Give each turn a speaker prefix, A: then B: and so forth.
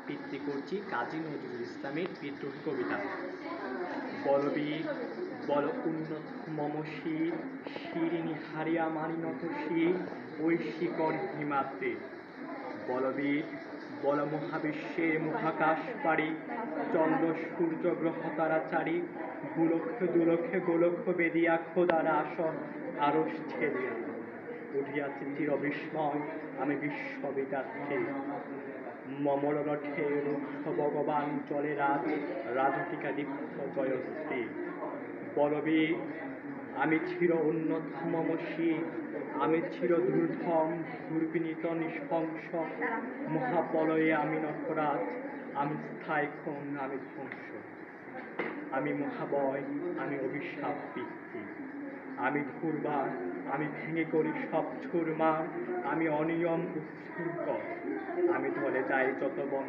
A: আবৃত্তি করছি কাজী নজরুল ইসলামের বিদ্রোহী কবিতা। বলবীর বল উন্নত মম শির, শিরিনি হারিয়া মানি নত শির, ওই শিকড় হিমাদ্রি। বলবীর বল মহাবিশ্বের মহাকাশ পারি, চন্দ্র সূর্য গ্রহ তারা চারি, ভূলক্ষ দুলক্ষ গোলক্ষ বেদিয়া খোদার আসন আরশ ছেদিয়া। উঠিয়াছে চির বিস্ময় আমি বিশ্ববিদাত্রী, মমর রথে রুক্ষ ভগবান চলে রাজ, রাজটিকা দীপ্ত জয়শ্রী। বলবীর আমি চির উন্নত মম শির, আমি চির ধূর্ধম দুর্বিনীত নৃশংস, মহাপ্রলয়ে আমি নটরাজ, আমি স্থায়ীক্ষণ আমি ধ্বংস। আমি মহাবয় আমি অভিশাপ বৃত্তি, আমি ধূর্বার আমি ভেঙে করি সব চুরমার, আমি অনিয়ম উচ্ছৃঙ্খল, আমি ধরে যাই যত বন্ধ